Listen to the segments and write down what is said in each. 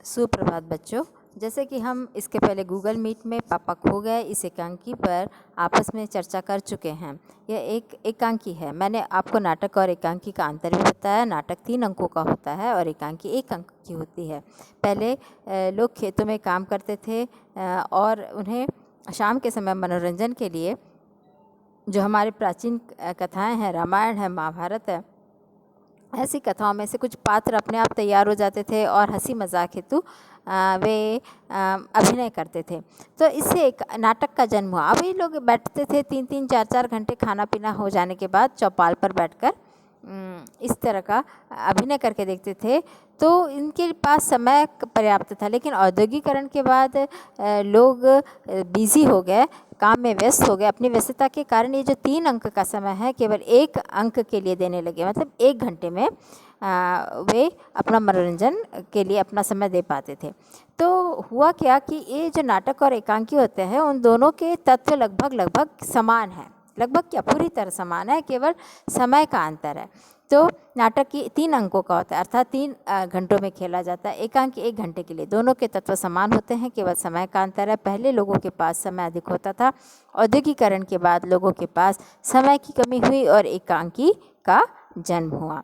सुप्रभात बच्चों। जैसे कि हम इसके पहले गूगल मीट में पापा खो गए इस एकांकी पर आपस में चर्चा कर चुके हैं। यह एक एकांकी है। मैंने आपको नाटक और एकांकी का अंतर भी बताया। नाटक 3 अंकों का होता है और एकांकी 1 अंक की होती है। पहले लोग खेतों में काम करते थे और उन्हें शाम के समय मनोरंजन के लिए जो हमारे प्राचीन कथाएँ हैं, रामायण है, महाभारत है, ऐसी कथाओं में से कुछ पात्र अपने आप तैयार हो जाते थे और हंसी मजाक हेतु वे अभिनय करते थे। तो इससे एक नाटक का जन्म हुआ। अब ये लोग बैठते थे 3-3 4-4 घंटे खाना पीना हो जाने के बाद चौपाल पर बैठकर इस तरह का अभिनय करके देखते थे। तो इनके पास समय पर्याप्त था, लेकिन औद्योगिकरण के बाद लोग बिजी हो गए, काम में व्यस्त हो गए। अपनी व्यस्तता के कारण ये जो 3 अंक का समय है केवल 1 अंक के लिए देने लगे। मतलब 1 घंटे में वे अपना मनोरंजन के लिए अपना समय दे पाते थे। तो हुआ क्या कि ये जो नाटक और एकांकी होते हैं उन दोनों के तत्व लगभग समान हैं। लगभग क्या, पूरी तरह समान है, केवल समय का अंतर है। तो नाटक की 3 अंकों का होता है, अर्थात 3 घंटों में खेला जाता है। एकांकी 1 घंटे के लिए। दोनों के तत्व समान होते हैं, केवल समय का अंतर है। पहले लोगों के पास समय अधिक होता था, औद्योगिकरण के बाद लोगों के पास समय की कमी हुई और एकांकी का जन्म हुआ।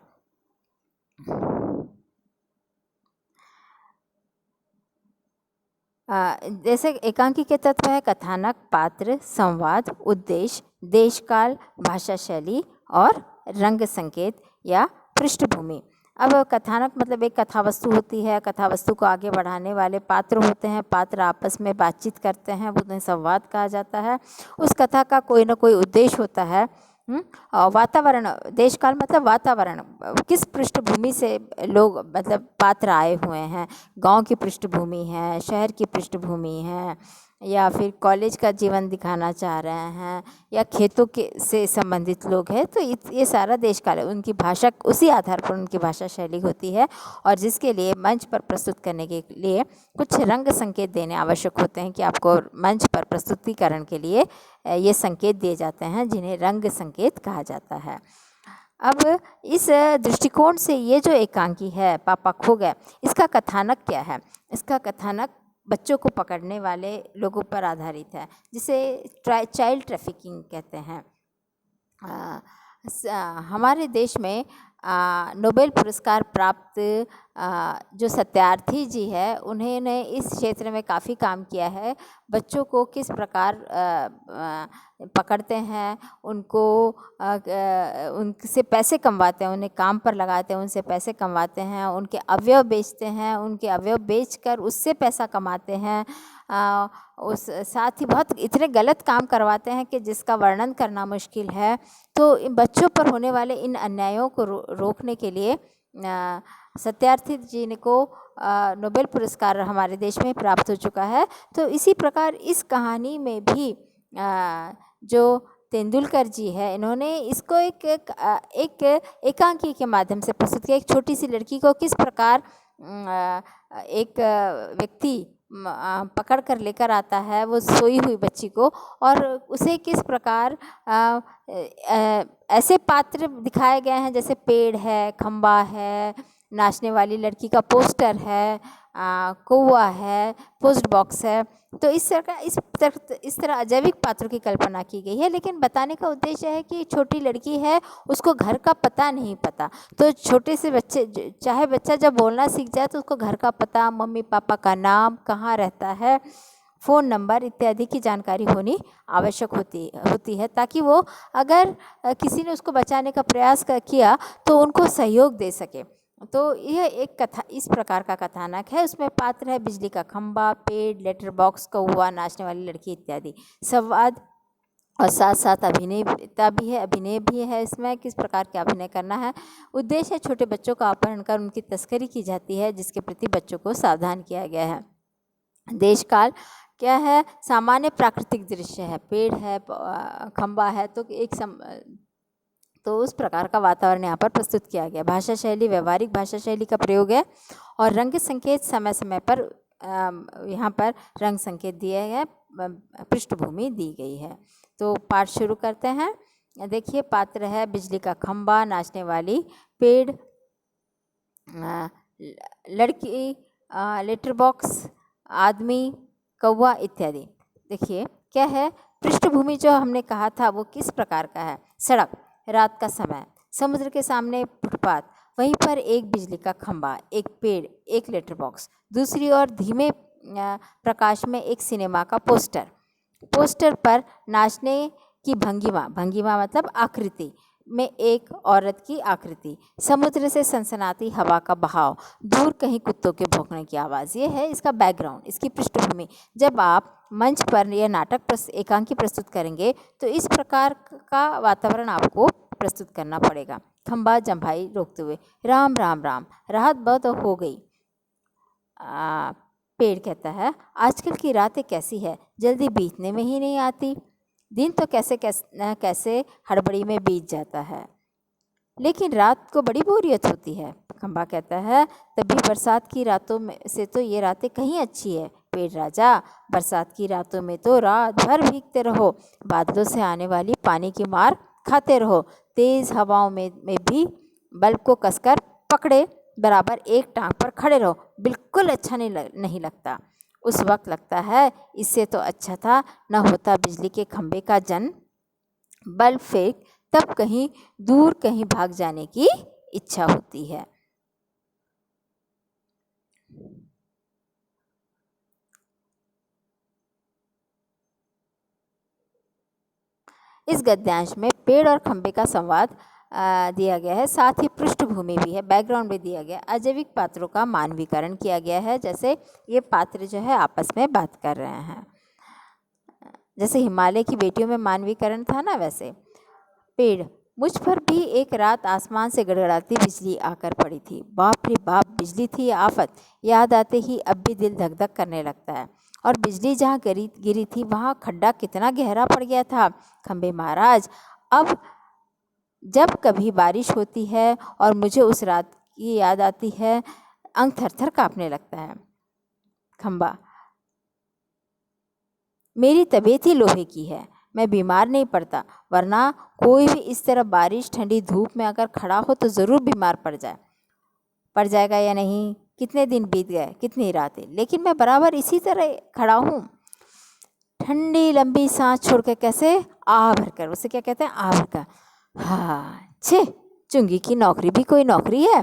जैसे एकांकी के तत्व है कथानक, पात्र, संवाद, उद्देश्य, देशकाल, भाषा शैली और रंग संकेत या पृष्ठभूमि। अब कथानक मतलब एक कथा वस्तु होती है। कथा वस्तु को आगे बढ़ाने वाले पात्र होते हैं। पात्र आपस में बातचीत करते हैं, उन्हें संवाद कहा जाता है। उस कथा का कोई ना कोई उद्देश्य होता है। और वातावरण, देशकाल मतलब वातावरण, किस पृष्ठभूमि से लोग मतलब पात्र आए हुए हैं। गांव की पृष्ठभूमि है, शहर की पृष्ठभूमि है, या फिर कॉलेज का जीवन दिखाना चाह रहे हैं, या खेतों के से संबंधित लोग हैं। तो ये सारा देशकाल है। उनकी भाषा, उसी आधार पर उनकी भाषा शैली होती है और जिसके लिए मंच पर प्रस्तुत करने के लिए कुछ रंग संकेत देने आवश्यक होते हैं कि आपको मंच पर प्रस्तुतिकरण के लिए ये संकेत दिए जाते हैं, जिन्हें रंग संकेत कहा जाता है। अब इस दृष्टिकोण से ये जो एकांकी है पापा खो गए, इसका कथानक क्या है? इसका कथानक बच्चों को पकड़ने वाले लोगों पर आधारित है, जिसे चाइल्ड ट्रैफिकिंग कहते हैं। हमारे देश में नोबेल पुरस्कार प्राप्त जो सत्यार्थी जी है, उन्होंने इस क्षेत्र में काफ़ी काम किया है। बच्चों को किस प्रकार पकड़ते हैं, उनको उनसे पैसे कमवाते हैं, उन्हें काम पर लगाते हैं, उनसे पैसे कमवाते हैं, उनके अवयव बेचते हैं, उनके अवयव बेचकर उससे पैसा कमाते हैं। उस साथ ही बहुत इतने गलत काम करवाते हैं कि जिसका वर्णन करना मुश्किल है। तो इन बच्चों पर होने वाले इन अन्यायों को रोकने के लिए सत्यार्थी जी को नोबेल पुरस्कार हमारे देश में प्राप्त हो चुका है। तो इसी प्रकार इस कहानी में भी जो तेंदुलकर जी है, इन्होंने इसको एक एकांकी के माध्यम से प्रस्तुत किया। एक छोटी सी लड़की को किस प्रकार एक व्यक्ति पकड़ कर लेकर आता है, वो सोई हुई बच्ची को, और उसे किस प्रकार ऐसे पात्र दिखाए गए हैं जैसे पेड़ है, खंबा है, नाचने वाली लड़की का पोस्टर है, कौवा है, पोस्ट बॉक्स है। तो इस तरह अजैविक पात्रों की कल्पना की गई है। लेकिन बताने का उद्देश्य है कि छोटी लड़की है, उसको घर का पता नहीं पता। तो छोटे से बच्चे, चाहे बच्चा जब बोलना सीख जाए तो उसको घर का पता, मम्मी पापा का नाम, कहाँ रहता है, फ़ोन नंबर इत्यादि की जानकारी होनी आवश्यक होती है, ताकि वो अगर किसी ने उसको बचाने का प्रयास किया तो उनको सहयोग दे सके। तो यह एक कथा, इस प्रकार का कथानक है। उसमें पात्र है बिजली का खंबा, पेड़, लेटर बॉक्स, कौवा, नाचने वाली लड़की इत्यादि। संवाद और साथ साथ अभिनय भी है इसमें, किस प्रकार के अभिनय करना है। उद्देश्य है छोटे बच्चों का अपहरण कर उनकी तस्करी की जाती है, जिसके प्रति बच्चों को सावधान किया गया है। देशकाल क्या है? सामान्य प्राकृतिक दृश्य है, पेड़ है, खंबा है, तो उस प्रकार का वातावरण यहाँ पर प्रस्तुत किया गया। भाषा शैली व्यवहारिक भाषा शैली का प्रयोग है और रंग संकेत समय समय पर यहाँ पर रंग संकेत दिए गए, पृष्ठभूमि दी गई है। तो पाठ शुरू करते हैं। देखिए, पात्र है बिजली का खंबा, नाचने वाली पेड़, लड़की लेटर बॉक्स, आदमी, कौवा इत्यादि। देखिए क्या है, पृष्ठभूमि जो हमने कहा था वो किस प्रकार का है। सड़क, रात का समय, समुद्र के सामने फुटपाथ, वहीं पर एक बिजली का खंभा, एक पेड़, एक लेटर बॉक्स, दूसरी ओर धीमे प्रकाश में एक सिनेमा का पोस्टर, पोस्टर पर नाचने की भंगिमा, भंगिमा मतलब आकृति में एक औरत की आकृति, समुद्र से सनसनाती हवा का बहाव, दूर कहीं कुत्तों के भौंकने की आवाज़। ये है इसका बैकग्राउंड, इसकी पृष्ठभूमि। जब आप मंच पर यह नाटक एकांकी प्रस्तुत करेंगे तो इस प्रकार का वातावरण आपको प्रस्तुत करना पड़ेगा। खंबा जम्भाई रोकते हुए, राम राम राम, राहत बहुत हो गई। पेड़ कहता है, आजकल की रातें कैसी है, जल्दी बीतने में ही नहीं आती। दिन तो कैसे कैसे हड़बड़ी में बीत जाता है, लेकिन रात को बड़ी बोरियत होती है। खंबा कहता है, तभी बरसात की रातों में से तो ये रातें कहीं अच्छी है। पेड़ राजा, बरसात की रातों में तो रात भर भीगते रहो, बादलों से आने वाली पानी की मार खाते रहो, तेज़ हवाओं में भी बल्ब को कसकर पकड़े बराबर एक टांग पर खड़े रहो, बिल्कुल अच्छा नहीं लगता। उस वक्त लगता है इससे तो अच्छा था न होता बिजली के खंभे का जन्म, बल्ब फेंक तब कहीं दूर कहीं भाग जाने की इच्छा होती है। इस गद्यांश में पेड़ और खंभे का संवाद दिया गया है, साथ ही पृष्ठभूमि भी है, बैकग्राउंड भी दिया गया है। अजैविक पात्रों का मानवीकरण किया गया है, जैसे ये पात्र जो है आपस में बात कर रहे हैं। जैसे हिमालय की बेटियों में मानवीकरण था ना, वैसे पेड़, मुझ पर भी एक रात आसमान से गड़गड़ाती बिजली आकर पड़ी थी। बाप रे बाप, बिजली थी आफत, याद आते ही अब भी दिल धक धक करने लगता है। और बिजली जहाँ गिरी थी वहाँ खड्डा कितना गहरा पड़ गया था। खंबे महाराज, अब जब कभी बारिश होती है और मुझे उस रात की याद आती है, अंग थर थर काँपने लगता है। खंबा, मेरी तबीयत ही लोहे की है, मैं बीमार नहीं पड़ता, वरना कोई भी इस तरह बारिश ठंडी धूप में अगर खड़ा हो तो ज़रूर बीमार पड़ जाएगा या नहीं। कितने दिन बीत गए, कितनी रातें, लेकिन मैं बराबर इसी तरह खड़ा हूँ। ठंडी लंबी सांस छोड़ के कैसे आह भरकर, उसे क्या कहते हैं, आह भरकर। हाँ छे, चुंगी की नौकरी भी कोई नौकरी है।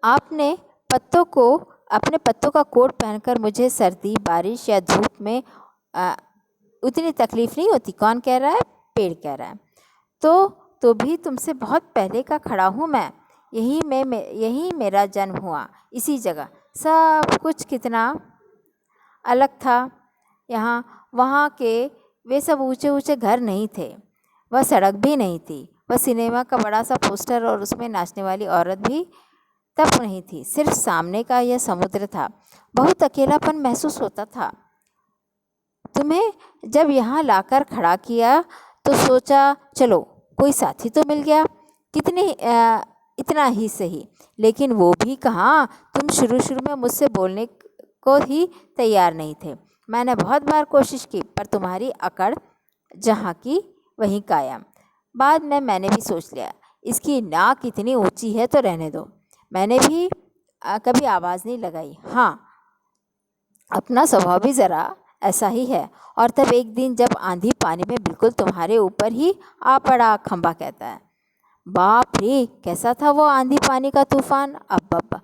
अपने पत्तों का कोट पहनकर मुझे सर्दी, बारिश या धूप में उतनी तकलीफ नहीं होती। कौन कह रहा है? पेड़ कह रहा है। तो भी तुमसे बहुत पहले का खड़ा हूँ मैं, यही मेरा जन्म हुआ, इसी जगह। सब कुछ कितना अलग था। यहाँ वहाँ के वे सब ऊंचे ऊंचे घर नहीं थे, वह सड़क भी नहीं थी, वह सिनेमा का बड़ा सा पोस्टर और उसमें नाचने वाली औरत भी तब नहीं थी। सिर्फ सामने का यह समुद्र था। बहुत अकेलापन महसूस होता था। तुम्हें जब यहाँ लाकर खड़ा किया तो सोचा चलो कोई साथी तो मिल गया, इतना ही सही। लेकिन वो भी कहाँ, तुम शुरू में मुझसे बोलने को ही तैयार नहीं थे। मैंने बहुत बार कोशिश की, पर तुम्हारी अकड़ जहाँ की वहीं कायम। बाद में मैंने भी सोच लिया, इसकी नाक इतनी ऊंची है तो रहने दो। मैंने भी कभी आवाज़ नहीं लगाई। हाँ, अपना स्वभाव भी ज़रा ऐसा ही है। और तब एक दिन जब आंधी पानी में बिल्कुल तुम्हारे ऊपर ही आ पड़ा। खंबा कहता है, बाप रे, कैसा था वो आंधी पानी का तूफान। अब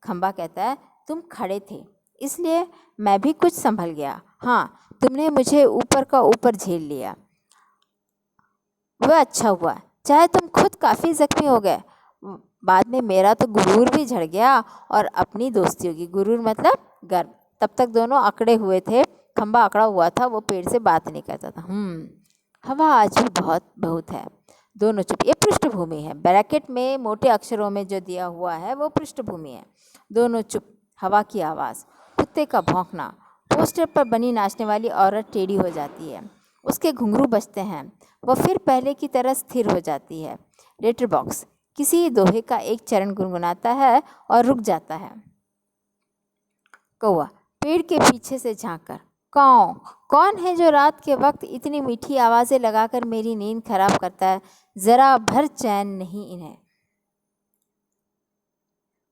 खंबा कहता है, तुम खड़े थे इसलिए मैं भी कुछ संभल गया। हाँ, तुमने मुझे ऊपर का ऊपर झेल लिया, वह अच्छा हुआ, चाहे तुम खुद काफ़ी जख्मी हो गए। बाद में मेरा तो गुरूर भी झड़ गया और अपनी दोस्ती होगी। गुरूर मतलब गर्व। तब तक दोनों अकड़े हुए थे। खंबा अकड़ा हुआ था, वो पेड़ से बात नहीं करता था। हवा आज भी बहुत है। दोनों चुप। ये पृष्ठभूमि है, ब्रैकेट में मोटे अक्षरों में जो दिया हुआ है वो पृष्ठभूमि है। दोनों चुप। हवा की आवाज़, कुत्ते का भौंकना, पोस्टर पर बनी नाचने वाली औरत टेढ़ी हो जाती है, उसके घुंघरू बजते हैं, वह फिर पहले की तरह स्थिर हो जाती है। लेटर बॉक्स, किसी दोहे का एक चरण गुनगुनाता है और रुक जाता है। कौवा पेड़ के पीछे से झांककर, काऊ, कौन है जो रात के वक्त इतनी मीठी आवाज़ें लगाकर मेरी नींद खराब करता है? ज़रा भर चैन नहीं इन्हें।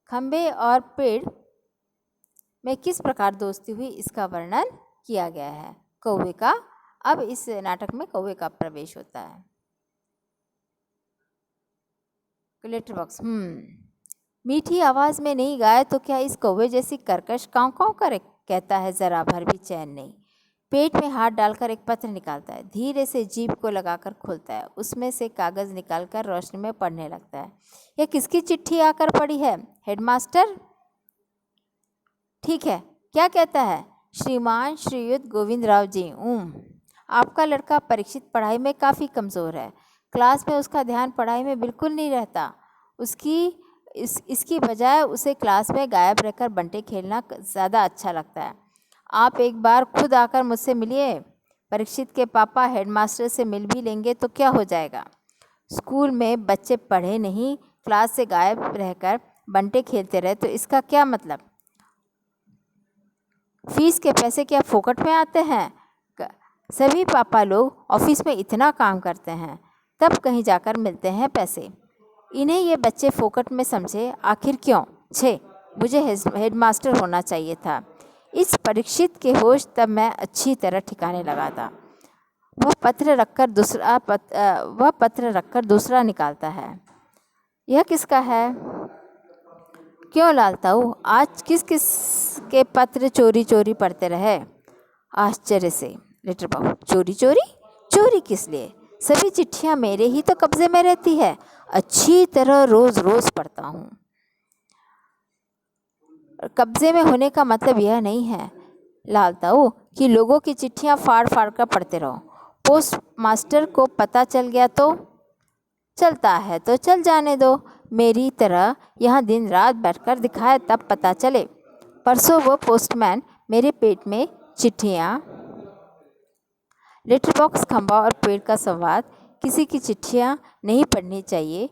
खंबे और पेड़ में किस प्रकार दोस्ती हुई, इसका वर्णन किया गया है। कौवे का, अब इस नाटक में कौवे का प्रवेश होता है। Letter box. मीठी आवाज़ में नहीं गाए तो क्या इस कौवे जैसी कर्कश काँव काँव करे? कहता है, ज़रा भर भी चैन नहीं। पेट में हाथ डालकर एक पत्र निकालता है, धीरे से जीभ को लगाकर खोलता है, उसमें से कागज़ निकालकर रोशनी में पढ़ने लगता है। यह किसकी चिट्ठी आकर पड़ी है? हेडमास्टर। ठीक है, क्या कहता है? श्रीमान श्रीयुत गोविंद राव जी, आपका लड़का परीक्षित पढ़ाई में काफ़ी कमज़ोर है। क्लास में उसका ध्यान पढ़ाई में बिल्कुल नहीं रहता। इसकी बजाय उसे क्लास में गायब रहकर बंटे खेलना ज़्यादा अच्छा लगता है। आप एक बार खुद आकर मुझसे मिलिए। परीक्षित के पापा हेडमास्टर से मिल भी लेंगे तो क्या हो जाएगा? स्कूल में बच्चे पढ़े नहीं, क्लास से गायब रहकर बंटे खेलते रहे तो इसका क्या मतलब? फीस के पैसे क्या फोकट में आते हैं? सभी पापा लोग ऑफिस में इतना काम करते हैं, तब कहीं जाकर मिलते हैं पैसे। इन्हें ये बच्चे फोकट में समझे, आखिर क्यों? मुझे हेडमास्टर होना चाहिए था। इस परीक्षित के होश तब मैं अच्छी तरह ठिकाने लगा था। वह पत्र रखकर दूसरा निकालता है। यह किसका है? क्यों लालताऊ, आज किस किस के पत्र चोरी चोरी पढ़ते रहे? आश्चर्य से लेटर बॉक्स। चोरी किस लिए? सभी चिट्ठियां मेरे ही तो कब्जे में रहती है। अच्छी तरह रोज रोज पढ़ता हूँ। कब्जे में होने का मतलब यह नहीं है लालताऊ कि लोगों की चिट्ठियां फाड़ फाड़ कर पढ़ते रहो। पोस्ट मास्टर को पता चल गया तो? चलता है तो चल जाने दो, मेरी तरह यहाँ दिन रात बैठकर दिखाए तब पता चले। परसों वो पोस्टमैन मेरे पेट में चिट्ठियाँ। लेटर बॉक्स, खंबा और पेड़ का संवाद। किसी की चिट्ठियाँ नहीं पढ़नी चाहिए,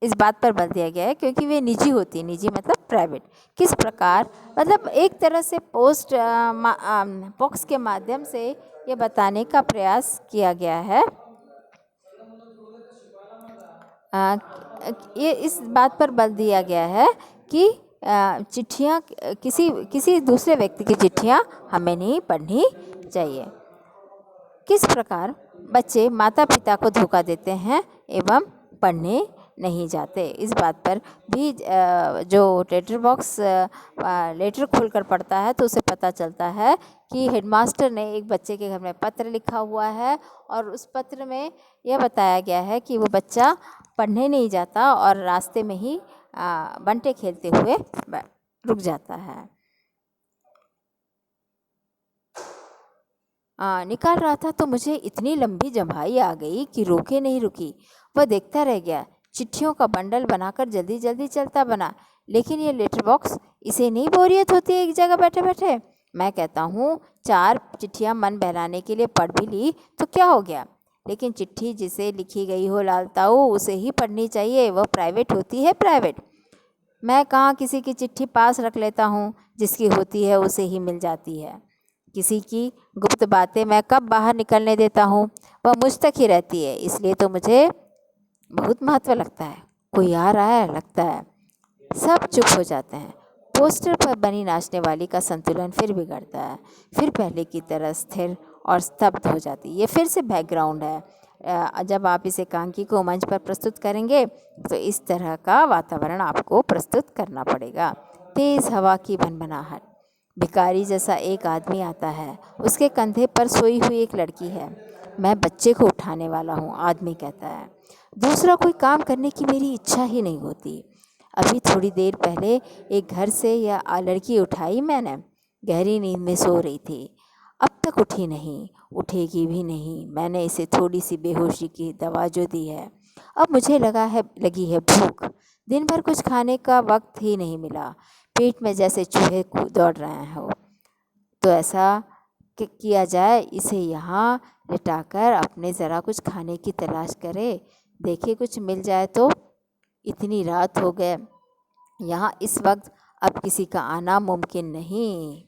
इस बात पर बल दिया गया है क्योंकि वे निजी होती है। निजी मतलब प्राइवेट। किस प्रकार, मतलब एक तरह से पोस्ट बॉक्स के माध्यम से ये बताने का प्रयास किया गया है। ये इस बात पर बल दिया गया है कि चिट्ठियाँ, किसी दूसरे व्यक्ति की चिट्ठियाँ हमें नहीं पढ़नी चाहिए। किस प्रकार बच्चे माता पिता को धोखा देते हैं एवं पढ़ने नहीं जाते, इस बात पर भी जो लेटर बॉक्स लेटर खोलकर पढ़ता है तो उसे पता चलता है कि हेडमास्टर ने एक बच्चे के घर में पत्र लिखा हुआ है और उस पत्र में यह बताया गया है कि वो बच्चा पढ़ने नहीं जाता और रास्ते में ही बंटे खेलते हुए रुक जाता है। निकाल रहा था तो मुझे इतनी लंबी जम्हाई आ गई कि रोके नहीं रुकी। वह देखता रह गया। चिट्ठियों का बंडल बनाकर जल्दी जल्दी चलता बना। लेकिन ये लेटर बॉक्स, इसे नहीं बोरियत होती है एक जगह बैठे बैठे? मैं कहता हूँ 4 चिट्ठियाँ मन बहलाने के लिए पढ़ भी ली तो क्या हो गया? लेकिन चिट्ठी जिसे लिखी गई हो लालताऊ, उसे ही पढ़नी चाहिए। वह प्राइवेट होती है, प्राइवेट। मैं कहाँ किसी की चिट्ठी पास रख लेता हूँ, जिसकी होती है उसे ही मिल जाती है। किसी की गुप्त बातें मैं कब बाहर निकलने देता हूँ? वह मुझ तक ही रहती है, इसलिए तो मुझे बहुत महत्व लगता है। कोई आ रहा है लगता है, सब चुप हो जाते हैं। पोस्टर पर बनी नाचने वाली का संतुलन फिर बिगड़ता है, फिर पहले की तरह स्थिर और स्तब्ध हो जाती है। ये फिर से बैकग्राउंड है। जब आप इस एकांकी को मंच पर प्रस्तुत करेंगे तो इस तरह का वातावरण आपको प्रस्तुत करना पड़ेगा। तेज़ हवा की भनभनाहट। भिखारी जैसा एक आदमी आता है, उसके कंधे पर सोई हुई एक लड़की है। मैं बच्चे को उठाने वाला हूँ, आदमी कहता है। दूसरा कोई काम करने की मेरी इच्छा ही नहीं होती। अभी थोड़ी देर पहले एक घर से यह लड़की उठाई मैंने, गहरी नींद में सो रही थी, अब तक उठी नहीं, उठेगी भी नहीं। मैंने इसे थोड़ी सी बेहोशी की दवा जो दी है, अब मुझे लगी है भूख। दिन भर कुछ खाने का वक्त ही नहीं मिला, पेट में जैसे चूहे दौड़ रहे हो। तो ऐसा किया जाए, इसे यहाँ लिटाकर अपने ज़रा कुछ खाने की तलाश करे, देखे कुछ मिल जाए तो। इतनी रात हो गए, यहाँ इस वक्त अब किसी का आना मुमकिन नहीं।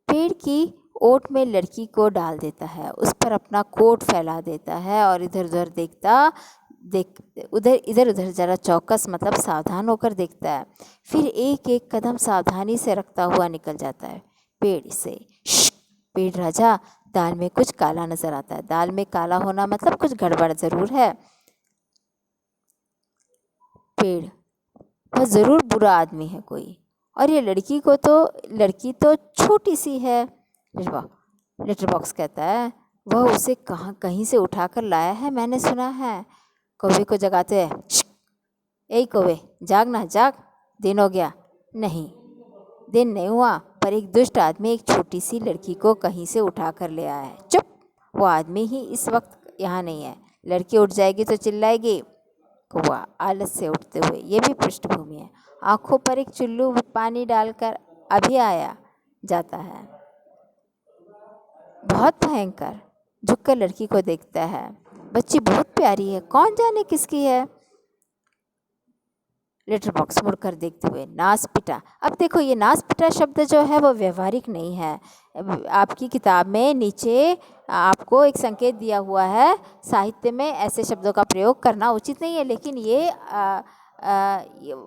पेड़ की ओट में लड़की को डाल देता है, उस पर अपना कोट फैला देता है और इधर उधर इधर उधर जरा चौकस मतलब सावधान होकर देखता है। फिर एक एक कदम सावधानी से रखता हुआ निकल जाता है। पेड़ से पेड़ राजा, दाल में कुछ काला नजर आता है। दाल में काला होना मतलब कुछ गड़बड़ जरूर है। पेड़, वह जरूर बुरा आदमी है कोई, और ये लड़की तो छोटी सी है। लेटर बॉक्स कहता है, वह उसे कहीं से उठाकर लाया है, मैंने सुना है। कौवे को जगाते हैं, ए कौवे, जाग ना जाग, दिन हो गया। नहीं, दिन नहीं हुआ, पर एक दुष्ट आदमी एक छोटी सी लड़की को कहीं से उठा कर ले आया है। चुप, वो आदमी ही इस वक्त यहाँ नहीं है। लड़की उठ जाएगी तो चिल्लाएगी। कौवा आलस से उठते हुए, ये भी पृष्ठभूमि है, आंखों पर एक चुल्लू पानी डालकर अभी आया जाता है। बहुत भयंकर, झुककर लड़की को देखता है। बच्ची बहुत प्यारी है, कौन जाने किसकी है। लेटर बॉक्स मुड़कर देखते हुए, नास पिटा। अब देखो, ये नास पिटा शब्द जो है वो व्यवहारिक नहीं है। आपकी किताब में नीचे आपको एक संकेत दिया हुआ है, साहित्य में ऐसे शब्दों का प्रयोग करना उचित नहीं है, लेकिन ये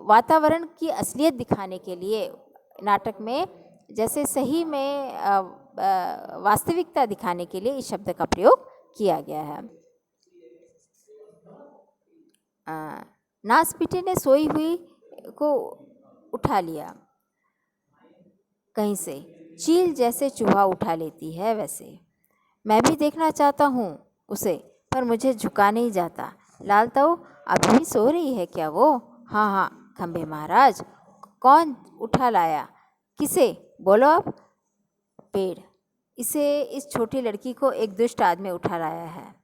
वातावरण की असलियत दिखाने के लिए नाटक में जैसे सही में वास्तविकता दिखाने के लिए इस शब्द का प्रयोग किया गया है। नासपीटे ने सोई हुई को उठा लिया कहीं से, चील जैसे चूहा उठा लेती है वैसे। मैं भी देखना चाहता हूँ उसे, पर मुझे झुका नहीं जाता। लाल ताऊ, अभी भी सो रही है क्या वो? हाँ हाँ खंबे महाराज। कौन उठा लाया? किसे? बोलो अब। पेड़, इस छोटी लड़की को एक दुष्ट आदमी उठा लाया है।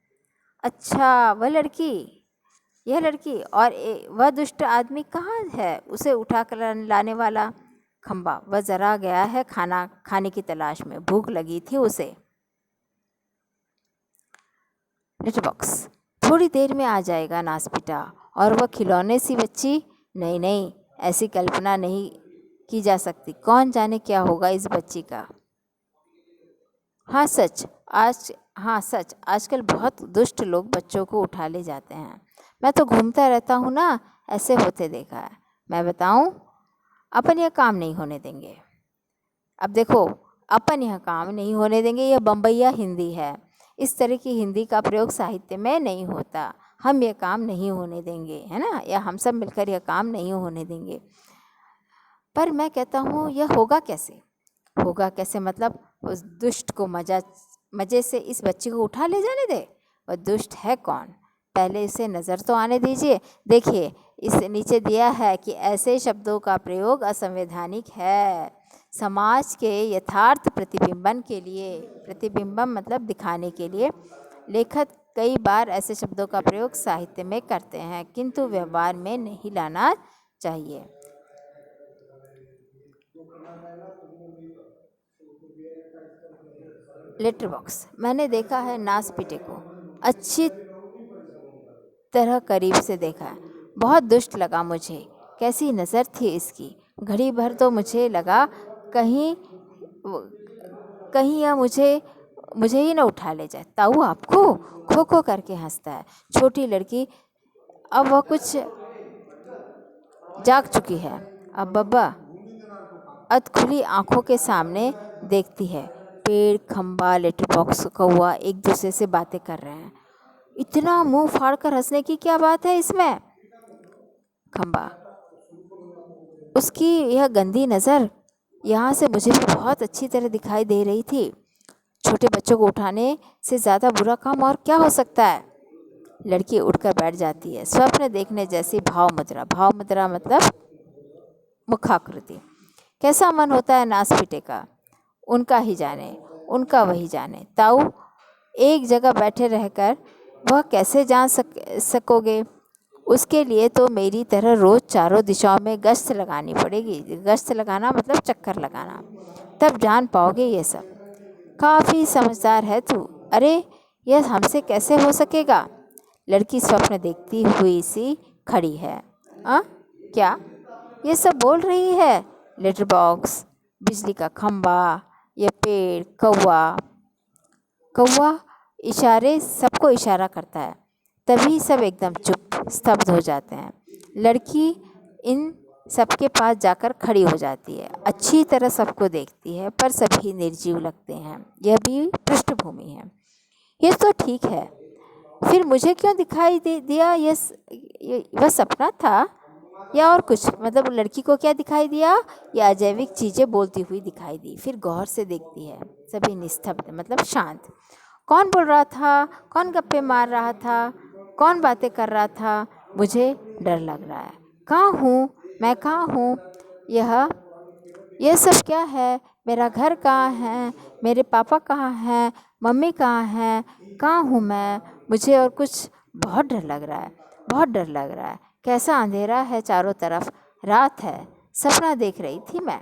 अच्छा, वह लड़की, यह लड़की, और वह दुष्ट आदमी कहाँ है उसे उठा कर लाने वाला? खंबा, वह जरा गया है खाना खाने की तलाश में, भूख लगी थी उसे। लेटर बॉक्स, थोड़ी देर में आ जाएगा नासपिटा, और वह खिलौने सी बच्ची? नहीं नहीं, ऐसी कल्पना नहीं की जा सकती, कौन जाने क्या होगा इस बच्ची का। हाँ सच, आजकल बहुत दुष्ट लोग बच्चों को उठा ले जाते हैं। मैं तो घूमता रहता हूँ ना, ऐसे होते देखा है। मैं बताऊँ, अपन यह काम नहीं होने देंगे। अब देखो, अपन यह काम नहीं होने देंगे, यह बम्बईया हिंदी है। इस तरह की हिंदी का प्रयोग साहित्य में नहीं होता। हम यह काम नहीं होने देंगे, है ना, या हम सब मिलकर यह काम नहीं होने देंगे। पर मैं कहता हूँ, यह होगा कैसे? होगा कैसे मतलब, उस दुष्ट को मज़े से इस बच्ची को उठा ले जाने दे। वह दुष्ट है कौन, पहले इसे नज़र तो आने दीजिए। देखिए, इस नीचे दिया है कि ऐसे शब्दों का प्रयोग असंवैधानिक है। समाज के यथार्थ प्रतिबिंबन के लिए, प्रतिबिंबन मतलब दिखाने के लिए, लेखक कई बार ऐसे शब्दों का प्रयोग साहित्य में करते हैं, किंतु व्यवहार में नहीं लाना चाहिए। लेटर बॉक्स, मैंने देखा है नासपीटे को, अच्छी तरह करीब से देखा है। बहुत दुष्ट लगा मुझे, कैसी नज़र थी इसकी। घड़ी भर तो मुझे लगा कहीं कहीं यह मुझे ही न उठा ले जाए। ताऊ आपको? खो खो करके हंसता है। छोटी लड़की अब वह कुछ जाग चुकी है। अब बब्बा अध खुली आंखों के सामने देखती है। पेड़, खंबा, लेटर बॉक्स, कौवा एक दूसरे से बातें कर रहे हैं। इतना मुंह फाड़ कर हंसने की क्या बात है इसमें? खंबा, उसकी यह गंदी नज़र यहाँ से मुझे भी बहुत अच्छी तरह दिखाई दे रही थी। छोटे बच्चों को उठाने से ज़्यादा बुरा काम और क्या हो सकता है? लड़की उठकर बैठ जाती है। स्वप्न देखने जैसी भाव मुद्रा मतलब मुखाकृति। कैसा मन होता है नासपीटे का, उनका ही जाने, उनका वही जाने। ताऊ, एक जगह बैठे रहकर वह कैसे जान सकोगे? उसके लिए तो मेरी तरह रोज़ चारों दिशाओं में गश्त लगानी पड़ेगी। गश्त लगाना मतलब चक्कर लगाना, तब जान पाओगे ये सब। काफ़ी समझदार है तू। अरे, यह हमसे कैसे हो सकेगा? लड़की स्वप्न देखती हुई सी खड़ी है। क्या ये सब बोल रही है? लेटर बॉक्स, बिजली का खंबा, ये पेड़, कौवा कौवा इशारे सबको इशारा करता है। तभी सब एकदम चुप स्तब्ध हो जाते हैं। लड़की इन सबके पास जाकर खड़ी हो जाती है, अच्छी तरह सबको देखती है, पर सभी निर्जीव लगते हैं। यह भी पृष्ठभूमि है। ये तो ठीक है, फिर मुझे क्यों दिखाई दिया? वह सपना था या और कुछ? मतलब लड़की को क्या दिखाई दिया? या अजैविक चीज़ें बोलती हुई दिखाई दी। फिर गौर से देखती है, सभी निस्तब्ध मतलब शांत। कौन बोल रहा था? कौन गप्पे मार रहा था? कौन बातें कर रहा था? मुझे डर लग रहा है। कहाँ हूँ मैं? कहाँ हूँ? यह सब क्या है? मेरा घर कहाँ है? मेरे पापा कहाँ हैं? मम्मी कहाँ हैं? कहाँ हूँ मैं? मुझे और कुछ बहुत डर लग रहा है, बहुत डर लग रहा है। कैसा अंधेरा है चारों तरफ, रात है। सपना देख रही थी मैं,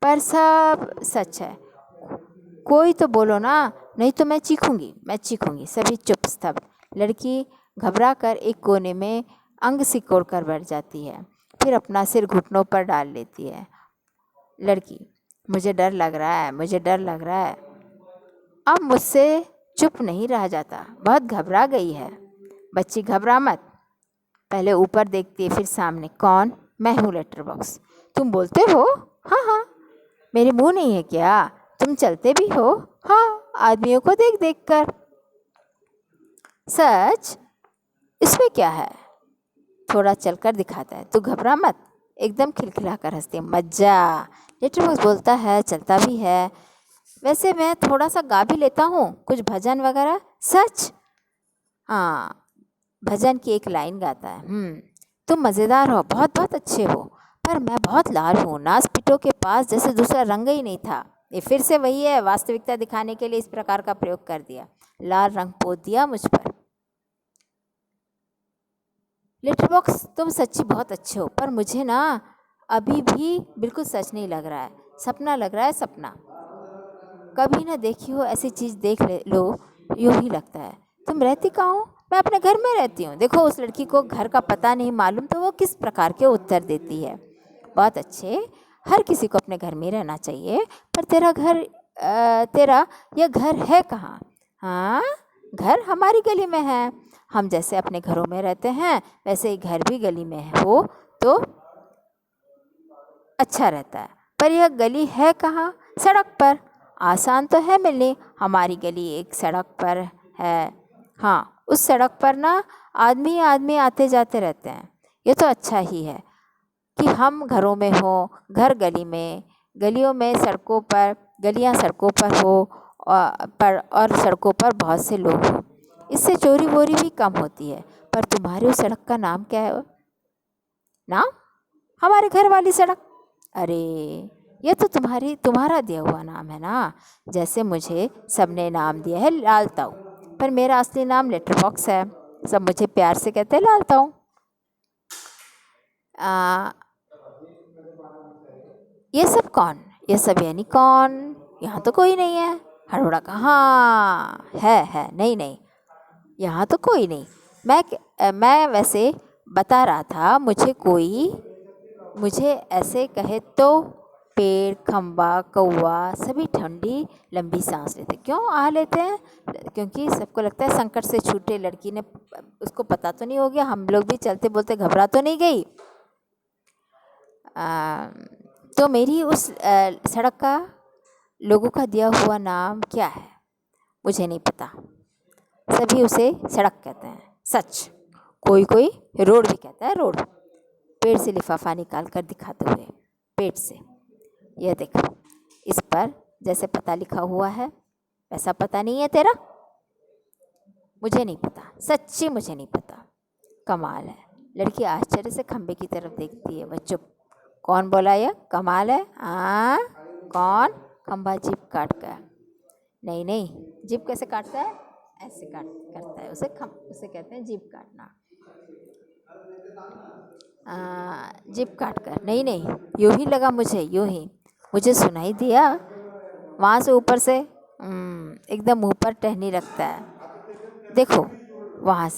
पर सब सच है। कोई तो बोलो ना, नहीं तो मैं चीखूंगी। सभी चुप स्तब्ध। लड़की घबरा कर एक कोने में अंग सिकोड़ कर बैठ जाती है, फिर अपना सिर घुटनों पर डाल लेती है। लड़की, मुझे डर लग रहा है, मुझे डर लग रहा है। अब मुझसे चुप नहीं रहा जाता, बहुत घबरा गई है। बच्ची घबरा मत। पहले ऊपर देखती है, फिर सामने। कौन? मैं हूँ लेटर बॉक्स। तुम बोलते हो? हाँ हाँ। मेरे मुंह नहीं है क्या? तुम चलते भी हो? हाँ, आदमियों को देख देख कर। सच? इसमें क्या है? थोड़ा चलकर दिखाता है। तू घबरा मत। एकदम खिलखिला कर हंसती है। मज्जा। लेटर बॉक्स बोलता है, चलता भी है। वैसे मैं थोड़ा सा गा भी लेता हूँ, कुछ भजन वगैरह। सच? हाँ, भजन की एक लाइन गाता है। तुम मज़ेदार हो, बहुत बहुत अच्छे हो, पर मैं बहुत लाल हूँ। नास पिटो के पास जैसे दूसरा रंग ही नहीं था। ये फिर से वही है, वास्तविकता दिखाने के लिए इस प्रकार का प्रयोग कर दिया, लाल रंग पोत दिया मुझ पर। लेटर बॉक्स, तुम सच्ची बहुत अच्छे हो, पर मुझे ना अभी भी बिल्कुल सच नहीं लग रहा है, सपना लग रहा है, सपना। कभी ना देखी हो ऐसी चीज़ देख लो, यूँ ही लगता है। तुम रहती कहाँ हो? मैं अपने घर में रहती हूँ। देखो, उस लड़की को घर का पता नहीं मालूम, तो वो किस प्रकार के उत्तर देती है। बहुत अच्छे, हर किसी को अपने घर में रहना चाहिए, पर तेरा यह घर है कहाँ? हाँ, घर हमारी गली में है। हम जैसे अपने घरों में रहते हैं, वैसे ही घर भी गली में हो तो अच्छा रहता है। पर यह गली है कहाँ? सड़क पर। आसान तो है मिलनी। हमारी गली एक सड़क पर है। हाँ, उस सड़क पर ना आदमी आदमी आते जाते रहते हैं। ये तो अच्छा ही है कि हम घरों में हो, घर गली में, गलियों में, सड़कों पर, गलियां सड़कों पर हो, और सड़कों पर बहुत से लोग हों। इससे चोरी वोरी भी कम होती है। पर तुम्हारी उस सड़क का नाम क्या है? नाम? हमारे घर वाली सड़क। अरे, ये तो तुम्हारा दिया हुआ नाम है ना। जैसे मुझे सबने नाम दिया है लाल ताऊ, पर मेरा असली नाम लेटर बॉक्स है। सब मुझे प्यार से कहते हैं लाल ताऊ। ये सब कौन? ये सब यानी कौन? यहाँ तो कोई नहीं है। हड़बड़ा कहाँ है? नहीं नहीं, यहाँ तो कोई नहीं। मैं वैसे बता रहा था, मुझे ऐसे कहे तो। पेड़, खंबा, कौवा सभी ठंडी लंबी सांस लेते। क्यों आ लेते हैं? क्योंकि सबको लगता है संकट से छूटे। लड़की ने, उसको पता तो नहीं हो गया, हम लोग भी चलते बोलते घबरा तो नहीं गई। तो मेरी उस सड़क का लोगों का दिया हुआ नाम क्या है? मुझे नहीं पता। सभी उसे सड़क कहते हैं। सच? कोई कोई रोड भी कहता है, रोड। पेड़ से लिफाफा निकाल कर दिखाते हुए, पेट से, यह देखो, इस पर जैसे पता लिखा हुआ है, वैसा पता नहीं है तेरा? मुझे नहीं पता, सच्ची मुझे नहीं पता। कमाल है। लड़की आश्चर्य से खंबे की तरफ देखती है। वह चुप। कौन बोला यह? कमाल है। कौन? खंबा जीप काट कर। नहीं नहीं, जीप कैसे काटता है? ऐसे करता है। उसे कहते हैं जीप काटना। जीप काट कर? नहीं नहीं, यूँ ही लगा मुझे, यूँ ही मुझे सुनाई दिया वहाँ से, ऊपर से। एकदम ऊपर टहनी रखता है। देखो, वहाँ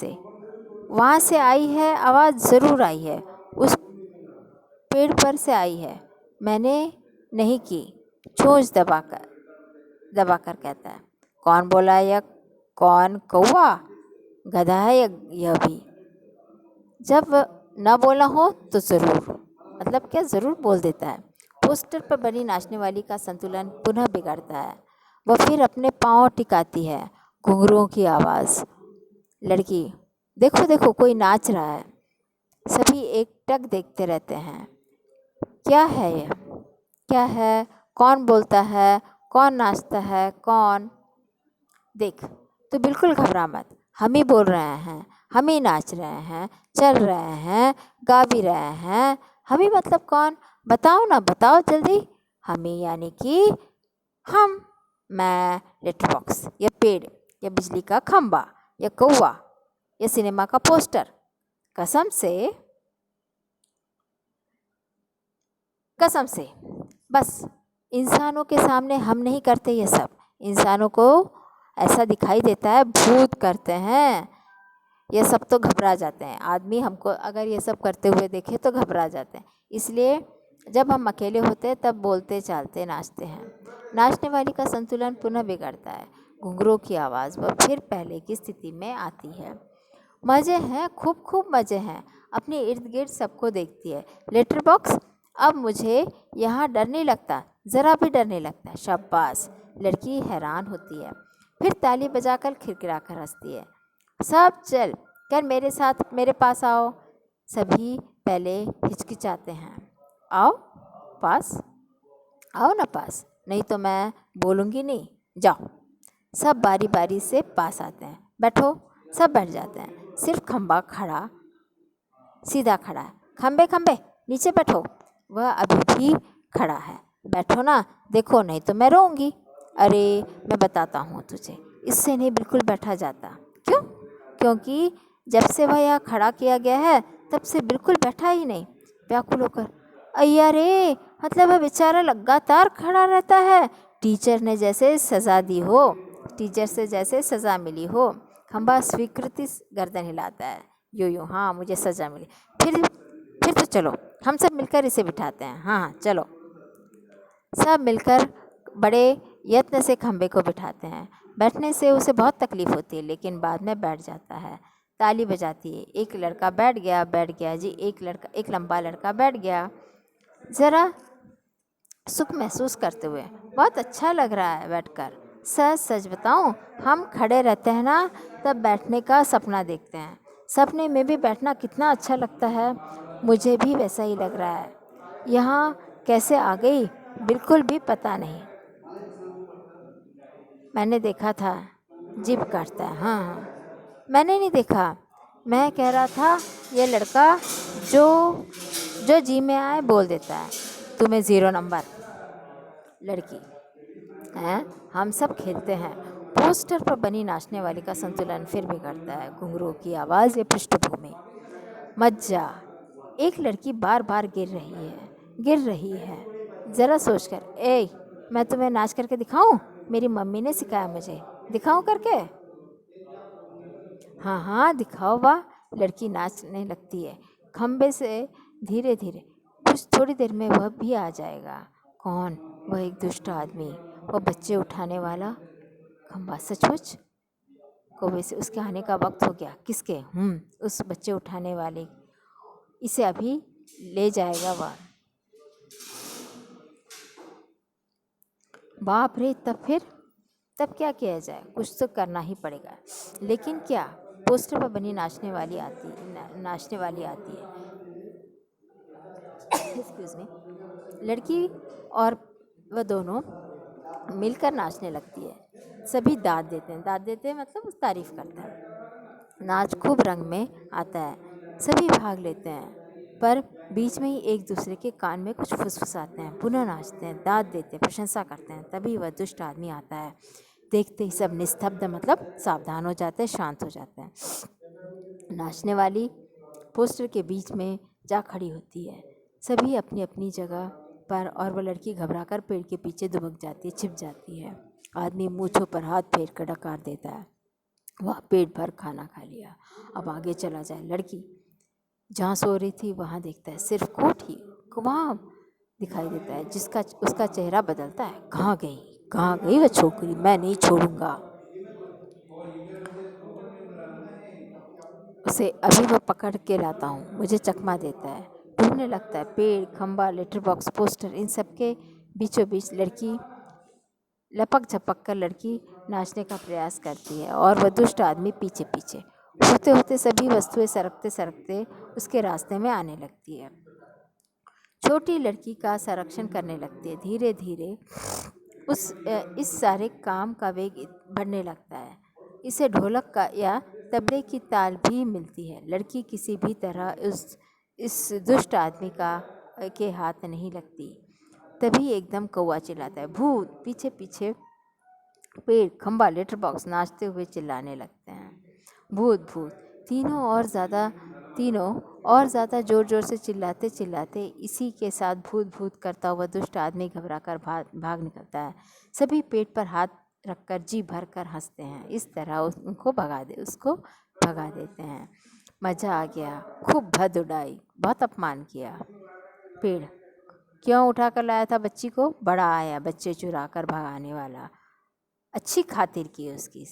से आई है आवाज़, ज़रूर आई है। उस पेड़ पर से आई है। मैंने नहीं की, चोंच दबाकर। दबाकर कहता है, कौन बोला यह, कौन कौवा, गधा है यह भी। जब न बोला हो तो ज़रूर, मतलब क्या ज़रूर बोल देता है। पोस्टर पर बनी नाचने वाली का संतुलन पुनः बिगड़ता है। वह फिर अपने पाँव टिकाती है। घुंघरुओं की आवाज़, लड़की, देखो देखो कोई नाच रहा है। सभी एकटक देखते रहते हैं। क्या है यह, क्या है, कौन बोलता है, कौन नाचता है, कौन। देख, तो बिल्कुल घबरा मत, हम ही बोल रहे हैं, हम ही नाच रहे हैं, चल रहे हैं, गा भी रहे हैं। हम ही मतलब कौन, बताओ ना, बताओ जल्दी। हम ही यानी कि हम, मैं, लेटर बॉक्स, या पेड़, या बिजली का खंबा, या कौवा, या सिनेमा का पोस्टर। कसम से, कसम से, बस इंसानों के सामने हम नहीं करते ये सब। इंसानों को ऐसा दिखाई देता है भूत करते हैं, ये सब तो घबरा जाते हैं। आदमी हमको अगर ये सब करते हुए देखे तो घबरा जाते हैं। इसलिए जब हम अकेले होते हैं तब बोलते, चालते, नाचते हैं। नाचने वाली का संतुलन पुनः बिगड़ता है। घुंघरुओं की आवाज़ वह फिर पहले की स्थिति में आती है। मज़े हैं, खूब खूब मज़े हैं। अपने इर्द गिर्द सबको देखती है। लेटर बॉक्स, अब मुझे यहाँ डर नहीं लगता, ज़रा भी डर नहीं लगता। शाबाश, लड़की हैरान होती है। फिर ताली बजाकर खिड़खिड़ाकर हंसती है। सब चल कर मेरे साथ मेरे पास आओ। सभी पहले हिचकिचाते हैं। आओ पास, आओ ना पास, नहीं तो मैं बोलूँगी नहीं, जाओ। सब बारी बारी से पास आते हैं। बैठो, सब बैठ जाते हैं। सिर्फ खंबा खड़ा, सीधा खड़ा है। खंबे खंबे नीचे बैठो। वह अभी भी खड़ा है। बैठो ना, देखो नहीं तो मैं रोऊंगी। अरे मैं बताता हूँ तुझे, इससे नहीं बिल्कुल बैठा जाता। क्यों? क्योंकि जब से वह यहाँ खड़ा किया गया है तब से बिल्कुल बैठा ही नहीं। व्याकुल होकर, अय्या रे, मतलब वह बेचारा लगातार खड़ा रहता है। टीचर ने जैसे सज़ा दी हो, टीचर से जैसे सज़ा मिली हो। खंबा स्वीकृति गर्दन हिलाता है। यूँ हाँ, मुझे सज़ा मिली। फिर तो चलो हम सब मिलकर इसे बिठाते हैं। हाँ हाँ चलो। सब मिलकर बड़े यत्न से खंबे को बिठाते हैं। बैठने से उसे बहुत तकलीफ़ होती है, लेकिन बाद में बैठ जाता है। ताली बजाती है। एक लड़का बैठ गया, बैठ गया जी, एक लंबा लड़का बैठ गया, ज़रा सुख महसूस करते हुए। बहुत अच्छा लग रहा है बैठकर। सच सच बताऊं, हम खड़े रहते हैं ना तब बैठने का सपना देखते हैं। सपने में भी बैठना कितना अच्छा लगता है। मुझे भी वैसा ही लग रहा है। यहाँ कैसे आ गई बिल्कुल भी पता नहीं। मैंने देखा था, जीभ काटता है। हाँ हाँ, मैंने नहीं देखा। मैं कह रहा था ये लड़का जो जो जी में आए बोल देता है, तुम्हें 0 नंबर। लड़की, हैं, हम सब खेलते हैं। पोस्टर पर बनी नाचने वाली का संतुलन फिर बिगड़ता है। घुंघरुओं की आवाज़ या पृष्ठभूमि, मज्जा। एक लड़की बार बार गिर रही है। ज़रा सोचकर, ए, मैं तुम्हें नाच करके दिखाऊं? मेरी मम्मी ने सिखाया मुझे, दिखाऊं करके? हाँ हाँ दिखाओ, वाह। लड़की नाचने लगती है। खंबे से धीरे धीरे। कुछ थोड़ी देर में वह भी आ जाएगा। कौन? वह एक दुष्ट आदमी, वह बच्चे उठाने वाला। खंबा, सचमुच? कौवे से, उसके आने का वक्त हो गया। किसके? उस बच्चे उठाने वाले, इसे अभी ले जाएगा वह। बाप रे, तब क्या किया जाए? कुछ तो करना ही पड़ेगा। लेकिन क्या? पोस्टर पर बनी नाचने वाली आती है। Excuse me. लड़की और वह दोनों मिलकर नाचने लगती है। सभी दाद देते हैं मतलब तारीफ़ करते हैं। नाच खूब रंग में आता है। सभी भाग लेते हैं, पर बीच में ही एक दूसरे के कान में कुछ फुसफुसाते हैं, पुनः नाचते हैं, दाद देते हैं, प्रशंसा करते हैं। तभी वह दुष्ट आदमी आता है। देखते ही सब निस्तब्ध, मतलब सावधान हो जाते हैं, शांत हो जाते हैं। नाचने वाली पोस्टर के बीच में जा खड़ी होती है। सभी अपनी अपनी जगह पर, और वह लड़की घबराकर पेड़ के पीछे दुबक जाती है, छिप जाती है। आदमी मूँछों पर हाथ फेर कर डकार देता है। वह पेट भर खाना खा लिया, अब आगे चला जाए। लड़की जहाँ सो रही थी वहाँ देखता है, सिर्फ कोट ही वहाँ दिखाई देता है, जिसका उसका चेहरा बदलता है। कहाँ गई? कहाँ गई वह छोकरी, मैं नहीं छोड़ूंगा उसे, अभी वह पकड़ के लाता हूँ। मुझे चकमा देता है, ढूंढने लगता है पेड़, खंबा, लेटर बॉक्स, पोस्टर, इन सब के बीचों बीच लड़की लपक झपक कर लड़की नाचने का प्रयास करती है और वह दुष्ट आदमी पीछे पीछे। होते होते सभी वस्तुएं सरकते सरकते उसके रास्ते में आने लगती है। छोटी लड़की का संरक्षण करने लगती है। धीरे धीरे इस सारे काम का वेग बढ़ने लगता है। इसे ढोलक का या तबले की ताल भी मिलती है। लड़की किसी भी तरह इस दुष्ट आदमी के हाथ नहीं लगती। तभी एकदम कौवा चिल्लाता है, भूत! पीछे पीछे पेड़, खंबा, लेटर बॉक्स नाचते हुए चिल्लाने लगते हैं, भूत भूत! तीनों और ज़्यादा ज़ोर ज़ोर से चिल्लाते चिल्लाते इसी के साथ भूत भूत करता हुआ दुष्ट आदमी घबराकर भाग निकलता है। सभी पेट पर हाथ रखकर जी भर कर हंसते हैं। इस तरह उसको भगा देते हैं। मज़ा आ गया, खूब भद उड़ाई, बहुत अपमान किया। पेड़, क्यों उठा कर लाया था बच्ची को? बड़ा आया बच्चे चुरा कर भगाने वाला। अच्छी खातिर की उसकी,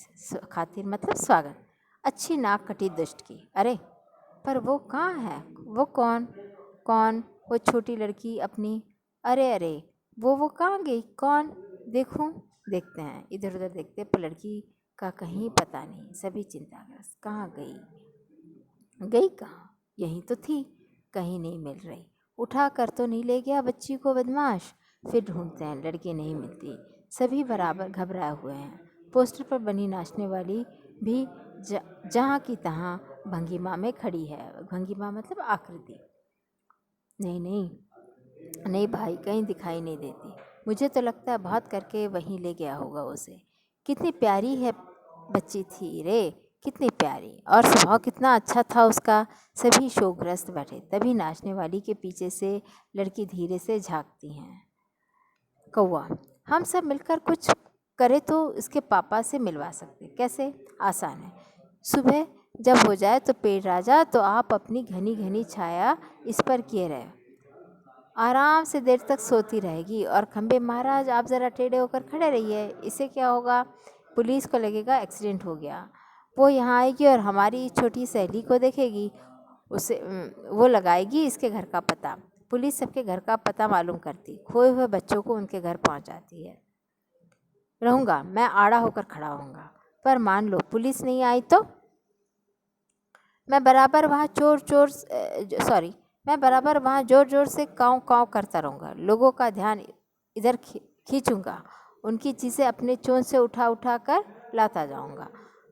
खातिर मतलब स्वागत। अच्छी नाक कटी दुष्ट की। अरे पर वो कहाँ है? वो कौन? कौन? वो छोटी लड़की अपनी। अरे अरे, वो कहाँ गई? कौन? देखूं? देखते हैं, इधर उधर देखते पर लड़की का कहीं पता नहीं। सभी चिंताग्रस्त, कहाँ गई? गई कहाँ? यहीं तो थी, कहीं नहीं मिल रही। उठा कर तो नहीं ले गया बच्ची को बदमाश? फिर ढूंढते हैं, लड़की नहीं मिलती। सभी बराबर घबराए हुए हैं। पोस्टर पर बनी नाचने वाली भी जहाँ की तहाँ भंगिमा में खड़ी है। भंगिमा मतलब आकृति। नहीं नहीं नहीं भाई, कहीं दिखाई नहीं देती। मुझे तो लगता है बहुत करके वहीं ले गया होगा उसे। कितनी प्यारी है बच्ची थी रे, कितनी प्यारी, और स्वभाव कितना अच्छा था उसका। सभी शोकग्रस्त बैठे। तभी नाचने वाली के पीछे से लड़की धीरे से झांकती हैं। कौवा, हम सब मिलकर कुछ करें तो इसके पापा से मिलवा सकते। कैसे? आसान है। सुबह जब हो जाए तो पेड़ राजा तो आप अपनी घनी घनी छाया इस पर किए रहे, आराम से देर तक सोती रहेगी। और खंबे महाराज आप ज़रा टेढ़े होकर खड़े रहिए। इससे क्या होगा? पुलिस को लगेगा एक्सीडेंट हो गया। वो यहाँ आएगी और हमारी छोटी सहेली को देखेगी, उसे वो लगाएगी इसके घर का पता। पुलिस सबके घर का पता मालूम करती, खोए हुए बच्चों को उनके घर पहुँचाती है। रहूँगा, मैं आड़ा होकर खड़ा होऊंगा। पर मान लो पुलिस नहीं आई तो? मैं बराबर वहाँ जोर जोर से काँव काँव करता रहूँगा। लोगों का ध्यान इधर खींचूंगा। उनकी चीज़ें अपने चोंच से उठा उठा कर लाता जाऊँगा।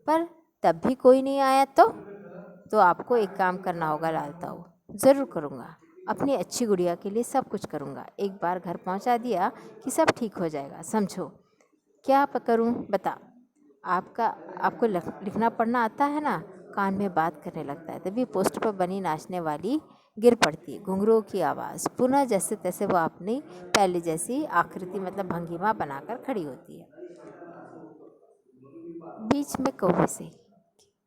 पर तब भी कोई नहीं आया तो आपको एक काम करना होगा लाल ताऊ। ज़रूर करूँगा, अपनी अच्छी गुड़िया के लिए सब कुछ करूँगा। एक बार घर पहुँचा दिया कि सब ठीक हो जाएगा, समझो। क्या करूँ बता? आपको लिखना पढ़ना आता है ना? कान में बात करने लगता है। तभी पोस्टर पर बनी नाचने वाली गिर पड़ती है। घुंघरू की आवाज़। पुनः जैसे तैसे वो अपनी पहले जैसी आकृति मतलब भंगिमा बनाकर खड़ी होती है। बीच में कौवे से,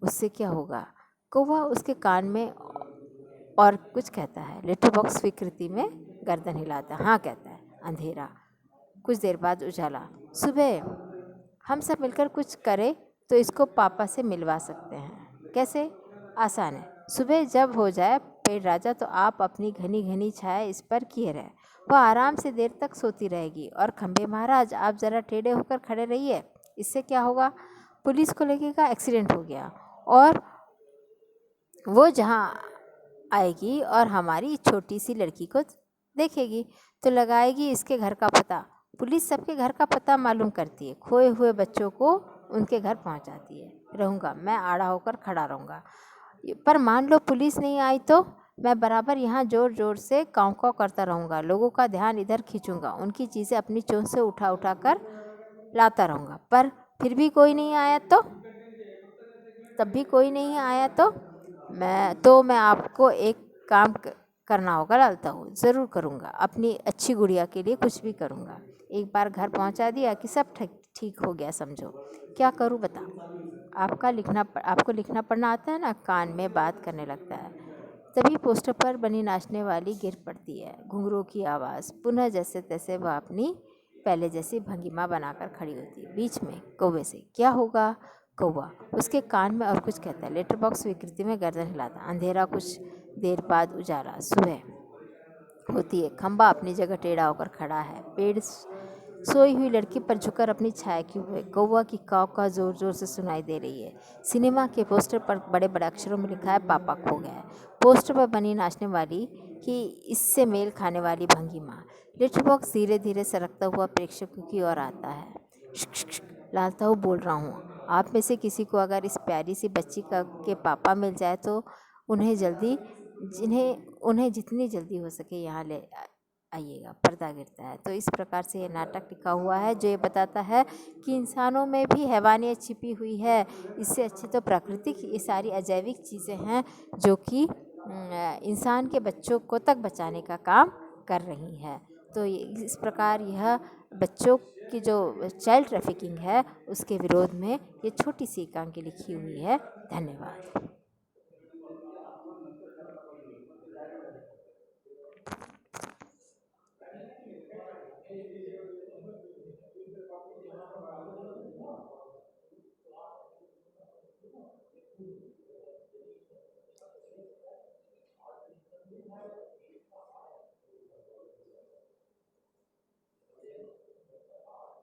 उससे क्या होगा? कौवा उसके कान में और कुछ कहता है। लेटर बॉक्स स्वीकृति में गर्दन हिलाता है। हाँ कहता है। अंधेरा, कुछ देर बाद उजाला। सुबह हम सब मिलकर कुछ करें तो इसको पापा से मिलवा सकते हैं। कैसे? आसान है। सुबह जब हो जाए पेड़ राजा तो आप अपनी घनी घनी छाया इस पर किए रहे, वह आराम से देर तक सोती रहेगी। और खंबे महाराज आप ज़रा टेढ़े होकर खड़े रहिए। इससे क्या होगा? पुलिस को लगेगा एक्सीडेंट हो गया और वो जहाँ आएगी और हमारी छोटी सी लड़की को देखेगी तो लगाएगी इसके घर का पता। पुलिस सबके घर का पता मालूम करती है, खोए हुए बच्चों को उनके घर पहुंचाती है। रहूँगा, मैं आड़ा होकर खड़ा रहूँगा। पर मान लो पुलिस नहीं आई तो? मैं बराबर यहाँ जोर जोर से काँव काँव करता रहूँगा। लोगों का ध्यान इधर खींचूंगा। उनकी चीज़ें अपनी चोंच से उठा उठा कर लाता रहूँगा। पर फिर भी कोई नहीं आया तो? तब भी कोई नहीं आया तो मैं आपको एक काम करना होगा लालता हूँ। ज़रूर करूँगा, अपनी अच्छी गुड़िया के लिए कुछ भी करूँगा। एक बार घर पहुँचा दिया कि सब ठीक हो गया, समझो। क्या करूँ बता? आपको लिखना पढ़ना आता है ना? कान में बात करने लगता है। तभी पोस्टर पर बनी नाचने वाली गिर पड़ती है। घुंघरू की आवाज़। पुनः जैसे तैसे वह अपनी पहले जैसी भंगिमा बनाकर खड़ी होती है। बीच में कौवे से, क्या होगा? कौवा उसके कान में और कुछ कहता है। लेटर बॉक्स विकृति में गर्दन हिलाता। अंधेरा, कुछ देर बाद उजाला। सुबह होती है। खंबा अपनी जगह टेढ़ा होकर खड़ा है। पेड़ सोई हुई लड़की पर झुककर अपनी छाया किए हुए। कौवा की काव का जोर जोर से सुनाई दे रही है। सिनेमा के पोस्टर पर बड़े बड़े अक्षरों में लिखा है, पापा खो गया। पोस्टर पर बनी नाचने वाली कि इससे मेल खाने वाली भंगिमा। लेटर बॉक्स धीरे धीरे सरकता हुआ प्रेक्षकों की ओर आता है। लालता हूँ, बोल रहा हूँ, आप में से किसी को अगर इस प्यारी सी बच्ची का के पापा मिल जाए तो उन्हें जितनी जल्दी हो सके यहाँ ले आइएगा। पर्दा गिरता है। तो इस प्रकार से ये नाटक लिखा हुआ है, जो ये बताता है कि इंसानों में भी हैवानियत छिपी हुई है। इससे अच्छी तो प्राकृतिक ये सारी अजैविक चीज़ें हैं जो कि इंसान के बच्चों को तक बचाने का काम कर रही हैं। तो इस प्रकार यह बच्चों की जो चाइल्ड ट्रैफिकिंग है उसके विरोध में ये छोटी सी एकांकी लिखी हुई है। धन्यवाद।